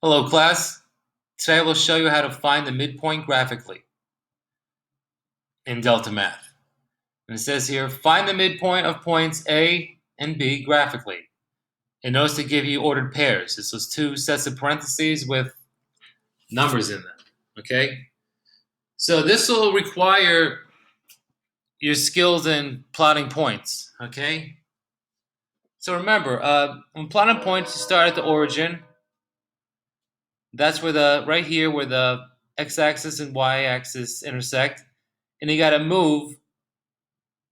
Hello class, today I will show you how to find the midpoint graphically in DeltaMath. And it says here, find the midpoint of points A and B graphically. And notice to give you ordered pairs. It's those two sets of parentheses with numbers in them, okay? So this will require your skills in plotting points, okay? So remember, when plotting points, you start at the origin. That's where right here where the x-axis and y-axis intersect. And you got to move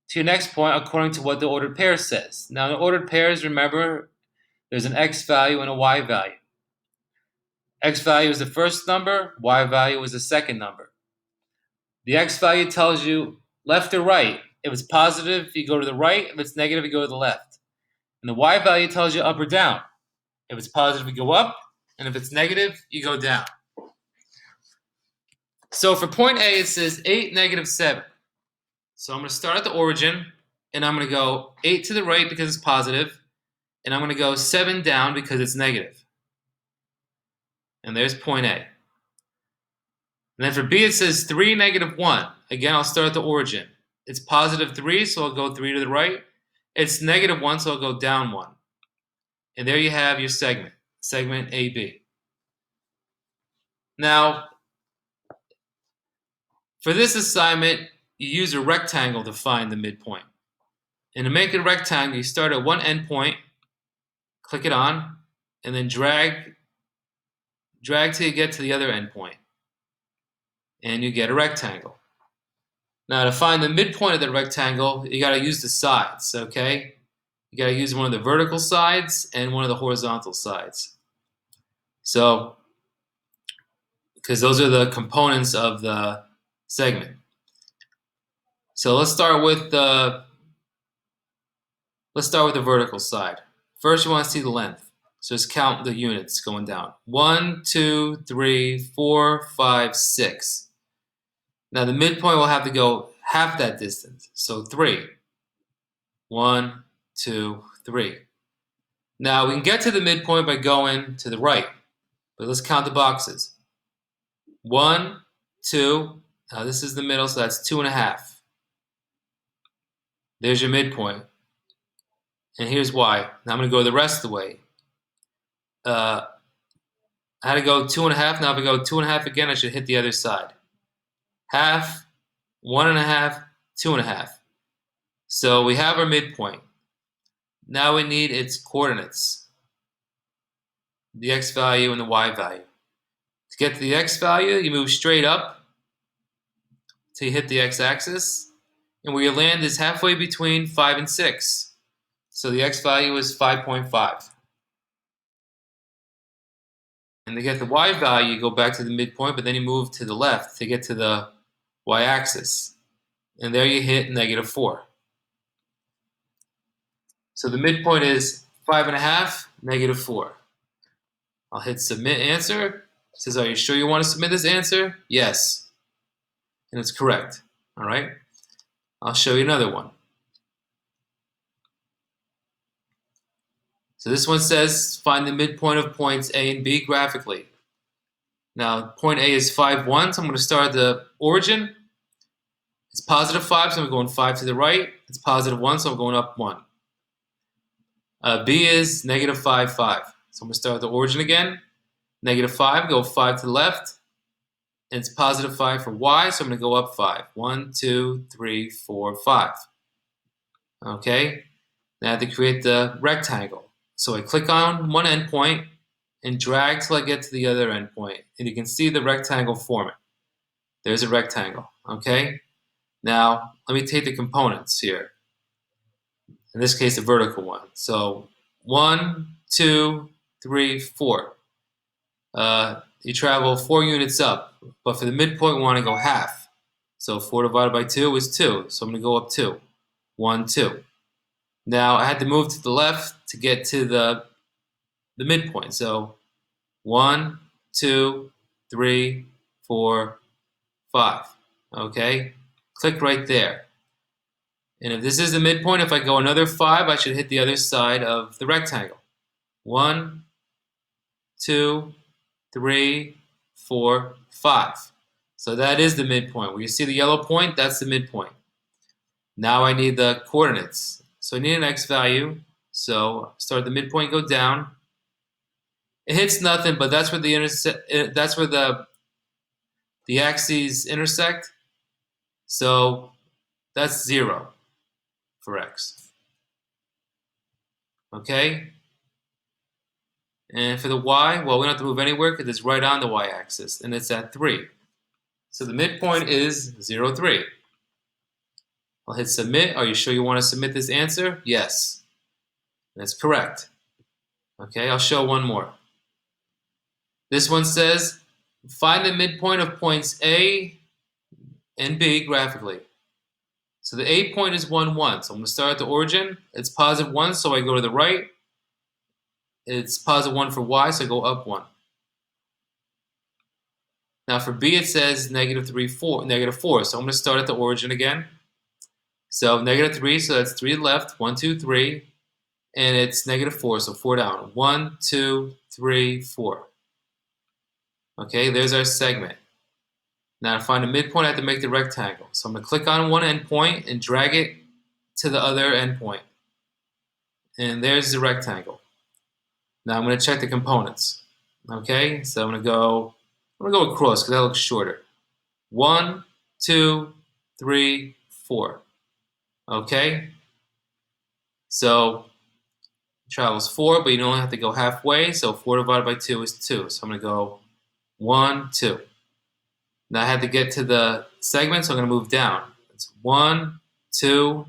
to your next point according to what the ordered pair says. Now, in the ordered pairs, remember, there's an x value and a y value. X value is the first number, y value is the second number. The x value tells you left or right. If it's positive, you go to the right. If it's negative, you go to the left. And the y value tells you up or down. If it's positive, you go up. And if it's negative, you go down. So for point A, it says 8, negative 7. So I'm going to start at the origin, and I'm going to go 8 to the right because it's positive, and I'm going to go 7 down because it's negative. And there's point A. And then for B, it says 3, negative 1. Again, I'll start at the origin. It's positive 3, so I'll go 3 to the right. It's negative 1, so I'll go down 1. And there you have your segment AB. Now, for this assignment, you use a rectangle to find the midpoint. And to make a rectangle, you start at one endpoint, click it on, and then drag till you get to the other endpoint. And you get a rectangle. Now to find the midpoint of the rectangle, you got to use the sides, okay? You got to use one of the vertical sides and one of the horizontal sides. So, because those are the components of the segment. So let's start with the vertical side. First, you want to see the length. So just count the units going down. 1, 2, 3, 4, 5, 6. Now the midpoint will have to go half that distance. So 3. 1, 2, 3. Now we can get to the midpoint by going to the right. But let's count the boxes. 1, 2. Now this is the middle, so that's 2.5. There's your midpoint. And here's why. Now I'm going to go the rest of the way. I had to go 2.5. Now if I go 2.5 again, I should hit the other side. Half, 1.5, 2.5. So we have our midpoint. Now we need its coordinates, the x value and the y value. To get to the x value, you move straight up till you hit the x-axis, and where you land is halfway between 5 and 6. So the x value is 5.5. And to get the y value, you go back to the midpoint, but then you move to the left to get to the y-axis. And there you hit negative 4. So the midpoint is 5.5, negative 4. I'll hit submit answer. It says, are you sure you want to submit this answer? Yes. And it's correct. All right. I'll show you another one. So this one says, find the midpoint of points A and B graphically. Now, point A is 5, 1, so I'm going to start at the origin. It's positive 5, so I'm going 5 to the right. It's positive 1, so I'm going up 1. B is negative 5, 5. So I'm going to start at the origin again. Negative 5, go 5 to the left. And it's positive 5 for y, so I'm going to go up 5. 1, 2, 3, 4, 5. Okay? Now I have to create the rectangle. So I click on one endpoint and drag till I get to the other endpoint. And you can see the rectangle forming. There's a rectangle. Okay? Now, let me take the components here. In this case, a vertical one. So 1, 2, 3, 4. You travel 4 units up. But for the midpoint, we want to go half. So 4 divided by 2 is 2. So I'm going to go up 2. 1, 2. Now, I had to move to the left to get to the midpoint. So 1, 2, 3, 4, 5. Okay? Click right there. And if this is the midpoint, if I go another 5, I should hit the other side of the rectangle. 1, 2, 3, 4, 5. So that is the midpoint. Where you see the yellow point, that's the midpoint. Now I need the coordinates. So I need an x value. So start the midpoint, go down. It hits nothing, but that's where the axes intersect. So that's 0 for x. Okay? And for the y, well, we don't have to move anywhere because it's right on the y-axis, and it's at 3. So the midpoint is 0, 3. I'll hit submit. Are you sure you want to submit this answer? Yes. That's correct. Okay, I'll show one more. This one says, find the midpoint of points A and B graphically. So the A point is 1, 1. So I'm going to start at the origin. It's positive 1, so I go to the right. It's positive 1 for y, so I go up 1. Now for B, it says negative 4. So I'm going to start at the origin again. So negative 3, so that's 3 left. 1, 2, 3. And it's negative 4, so 4 down. 1, 2, 3, 4. Okay, there's our segment. Now to find a midpoint, I have to make the rectangle. So I'm going to click on one endpoint and drag it to the other endpoint. And there's the rectangle. Now I'm going to check the components. Okay, so I'm going to go across because that looks shorter. 1, 2, 3, 4. Okay, so it travels 4, but you only have to go halfway. So 4 divided by 2 is 2. So I'm going to go 1, 2. Now I had to get to the segment, so I'm going to move down. It's 1, 2,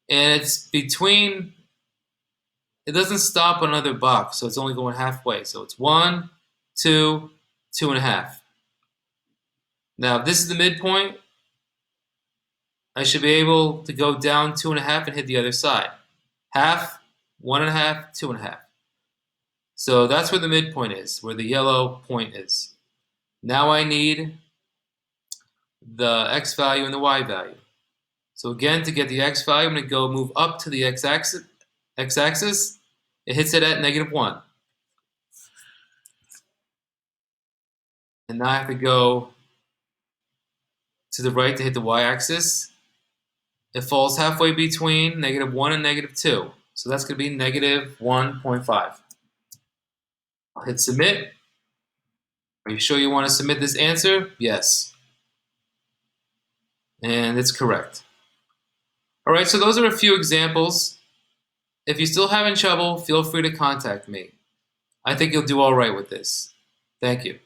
and it's between. It doesn't stop on another box, so it's only going halfway. So it's 1, 2, 2.5. Now, if this is the midpoint, I should be able to go down 2.5 and hit the other side. Half, 1.5, 2.5. So that's where the midpoint is, where the yellow point is. Now I need the x value and the y value. So again, to get the x value, I'm going to go move up to the x-axis. It hits it at negative 1. And now I have to go to the right to hit the y-axis. It falls halfway between negative 1 and negative 2. So that's going to be negative 1.5. I'll hit submit. Are you sure you want to submit this answer? Yes. And it's correct. All right, so those are a few examples. If you're still having trouble, feel free to contact me. I think you'll do all right with this. Thank you.